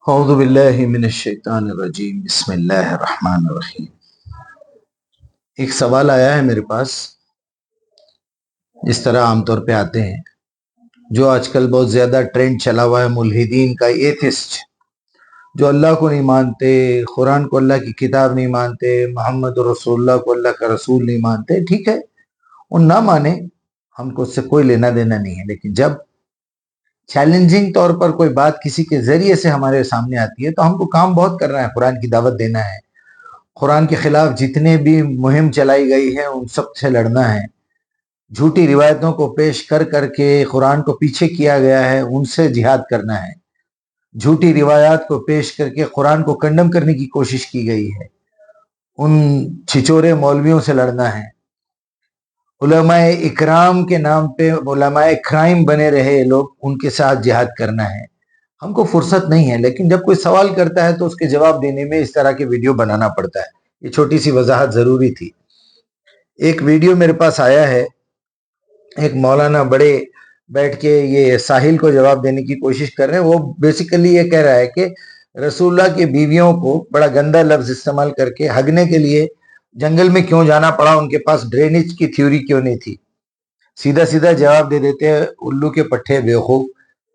اعوذ باللہ من الشیطان الرجیم بسم اللہ الرحمن الرحیم۔ ایک سوال آیا ہے میرے پاس، اس طرح عام طور پہ آتے ہیں جو آج کل بہت زیادہ ٹرینڈ چلا ہوا ہے ملحدین کا، ایتھسٹ جو اللہ کو نہیں مانتے، قرآن کو اللہ کی کتاب نہیں مانتے، محمد رسول اللہ کو اللہ کا رسول نہیں مانتے۔ ٹھیک ہے، وہ نہ مانے، ہم کو اس سے کوئی لینا دینا نہیں ہے، لیکن جب چیلنجنگ طور پر کوئی بات کسی کے ذریعے سے ہمارے سامنے آتی ہے تو ہم کو کام بہت کرنا ہے، قرآن کی دعوت دینا ہے، قرآن کے خلاف جتنے بھی مہم چلائی گئی ہے ان سب سے لڑنا ہے، جھوٹی روایتوں کو پیش کر کر کے قرآن کو پیچھے کیا گیا ہے ان سے جہاد کرنا ہے، جھوٹی روایات کو پیش کر کے قرآن کو کنڈم کرنے کی کوشش کی گئی ہے، ان چھچورے مولویوں سے لڑنا ہے، علماء اکرام کے نام پہ علماء کرائم بنے رہے لوگ، ان کے ساتھ جہاد کرنا ہے۔ ہم کو فرصت نہیں ہے، لیکن جب کوئی سوال کرتا ہے تو اس کے جواب دینے میں اس طرح کے ویڈیو بنانا پڑتا ہے۔ یہ چھوٹی سی وضاحت ضروری تھی۔ ایک ویڈیو میرے پاس آیا ہے، ایک مولانا بڑے بیٹھ کے یہ ساحل کو جواب دینے کی کوشش کر رہے ہیں۔ وہ بیسیکلی یہ کہہ رہا ہے کہ رسول اللہ کے بیویوں کو بڑا گندا لفظ استعمال کر کے ہگنے کے لیے جنگل میں کیوں جانا پڑا، ان کے پاس ڈرینیج کی تھیوری کیوں نہیں تھی۔ سیدھا سیدھا جواب دے دیتے ہیں الو کے پٹھے بیوقوف۔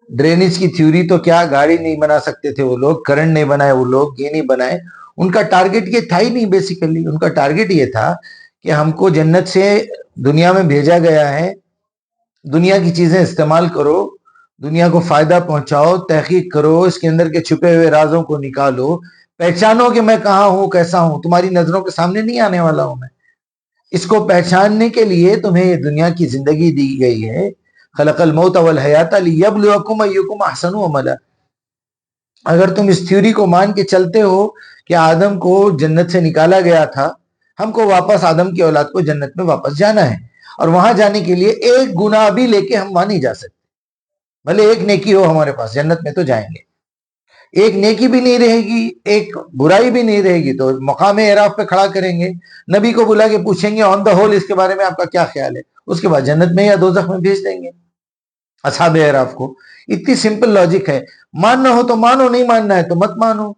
ڈرینیج کی تھیوری تو کیا گاڑی نہیں بنا سکتے تھے وہ لوگ، کرنٹ نہیں بنائے وہ لوگ، یہ نہیں بنائے، ان کا ٹارگٹ یہ تھا ہی نہیں۔ بیسیکلی ان کا ٹارگٹ یہ تھا کہ ہم کو جنت سے دنیا میں بھیجا گیا ہے، دنیا کی چیزیں استعمال کرو، دنیا کو فائدہ پہنچاؤ، تحقیق کرو، اس کے اندر کے چھپے ہوئے رازوں کو نکالو، پہچانو کہ میں کہاں ہوں، کیسا ہوں، تمہاری نظروں کے سامنے نہیں آنے والا ہوں میں۔ اس کو پہچاننے کے لیے تمہیں یہ دنیا کی زندگی دی گئی ہے، خلق الموت والحیات لیبلوکم ایکم احسن عملا۔ اگر تم اس تھیوری کو مان کے چلتے ہو کہ آدم کو جنت سے نکالا گیا تھا، ہم کو واپس آدم کی اولاد کو جنت میں واپس جانا ہے، اور وہاں جانے کے لیے ایک گناہ بھی لے کے ہم وہاں نہیں جا سکتے، بھلے ایک نیکی ہو ہمارے پاس، جنت میں تو جائیں گے۔ ایک نیکی بھی نہیں رہے گی، ایک برائی بھی نہیں رہے گی، تو مقام اعراف پہ کھڑا کریں گے، نبی کو بلا کے پوچھیں گے آن دا ہول اس کے بارے میں آپ کا کیا خیال ہے، اس کے بعد جنت میں یا دوزخ میں بھیج دیں گے اصحاب اعراف کو۔ اتنی سمپل لاجک ہے۔ ماننا ہو تو مانو، نہیں ماننا ہے تو مت مانو۔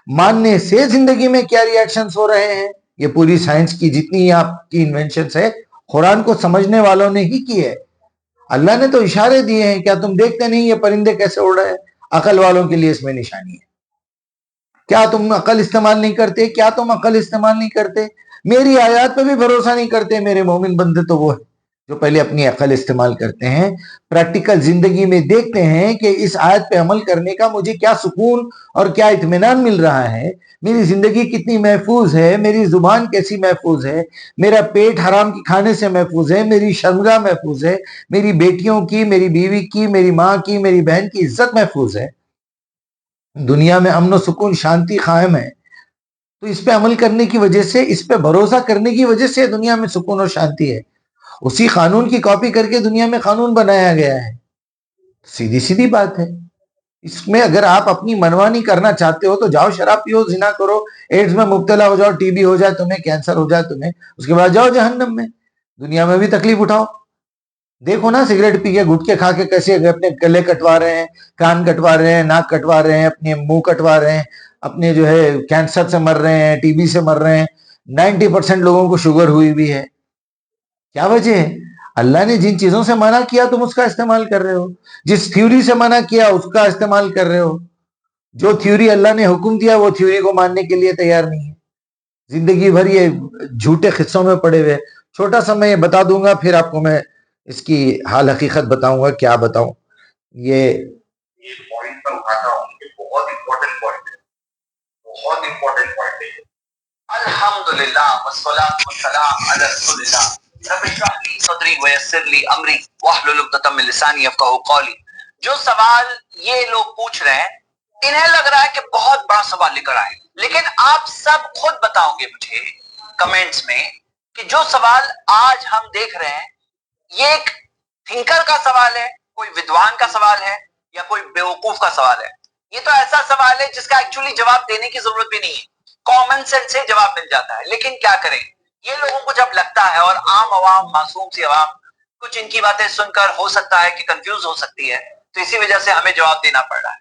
ماننے سے زندگی میں کیا ری ایکشنز ہو رہے ہیں، یہ پوری سائنس کی جتنی آپ کی انوینشنز ہے قرآن کو سمجھنے والوں نے ہی کی ہے۔ اللہ نے تو اشارے دیے ہیں، کیا تم دیکھتے نہیں یہ پرندے کیسے اڑ رہے ہیں؟ عقل والوں کے لیے اس میں نشانی ہے۔ کیا تم عقل استعمال نہیں کرتے؟ کیا تم عقل استعمال نہیں کرتے؟ میری آیات پہ بھی بھروسہ نہیں کرتے میرے مومن بندے تو وہ ہے جو پہلے اپنی عقل استعمال کرتے ہیں، پریکٹیکل زندگی میں دیکھتے ہیں کہ اس آیت پہ عمل کرنے کا مجھے کیا سکون اور کیا اطمینان مل رہا ہے، میری زندگی کتنی محفوظ ہے، میری زبان کیسی محفوظ ہے، میرا پیٹ حرام کی کھانے سے محفوظ ہے، میری شرمگاہ محفوظ ہے، میری بیٹیوں کی، میری بیوی کی، میری ماں کی، میری بہن کی عزت محفوظ ہے، دنیا میں امن و سکون شانتی قائم ہے۔ تو اس پہ عمل کرنے کی وجہ سے، اس پہ بھروسہ کرنے کی وجہ سے دنیا میں سکون اور شانتی ہے۔ اسی قانون کی کاپی کر کے دنیا میں قانون بنایا گیا ہے۔ سیدھی سیدھی بات ہے۔ اس میں اگر آپ اپنی منمانی کرنا چاہتے ہو تو جاؤ شراب پیو، زنا کرو، ایڈز میں مبتلا ہو جاؤ، ٹی بی ہو جائے تمہیں، کینسر ہو جائے تمہیں، اس کے بعد جاؤ جہنم میں، دنیا میں بھی تکلیف اٹھاؤ۔ دیکھو نا سگریٹ پی کے گٹکے کھا کے کیسے اپنے گلے کٹوا رہے ہیں، کان کٹوا رہے ہیں، ناک کٹوا رہے ہیں، اپنے منہ کٹوا رہے ہیں، اپنے جو ہے کینسر سے مر رہے ہیں، ٹی بی سے مر رہے ہیں، 90% لوگوں کو شوگر ہوئی بھی ہے۔ کیا وجہ ہے؟ اللہ نے جن چیزوں سے منع کیا تم اس کا استعمال کر رہے ہو، جس تھیوری سے منع کیا اس کا استعمال کر رہے ہو، جو تھیوری اللہ نے حکم دیا وہ تھیوری کو ماننے کے لیے تیار نہیں ہے، زندگی بھر یہ جھوٹے قصوں میں پڑے ہوئے۔ چھوٹا سا میں یہ بتا دوں گا، پھر آپ کو میں اس کی حال حقیقت بتاؤں گا۔ کیا بتاؤں، یہ پوائنٹ میں اٹھاتا ہوں کہ بہت امپورٹنٹ پوائنٹ ہے، بہت امپورٹنٹ پوائنٹ ہے۔ الحمدللہ والصلاۃ والسلام علی رسول اللہ، رب اشرح لی صدری ویسر لی امری واحلل عقدۃ من لسانی یفقہوا قولی۔ جو سوال یہ لوگ پوچھ رہے ہیں، انہیں لگ رہا ہے کہ بہت بڑا سوال لے کر آئے، لیکن آپ سب خود بتاؤ گے مجھے کمنٹس میں کہ جو سوال آج ہم دیکھ رہے ہیں یہ ایک تھنکر کا سوال ہے، کوئی ودوان کا سوال ہے، یا کوئی بیوقوف کا سوال ہے؟ یہ تو ایسا سوال ہے جس کا ایکچولی جواب دینے کی ضرورت بھی نہیں ہے، کامن سینس سے جواب مل جاتا ہے، لیکن کیا کریں، یہ لوگوں کو جب لگتا ہے، اور عام عوام، معصوم سی عوام کچھ ان کی باتیں سن کر ہو سکتا ہے کہ کنفیوز ہو سکتی ہے، تو اسی وجہ سے ہمیں جواب دینا پڑ رہا ہے۔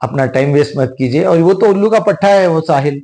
اپنا ٹائم ویسٹ مت کیجیے. اور وہ تو الو کا پٹھا ہے وہ ساحل,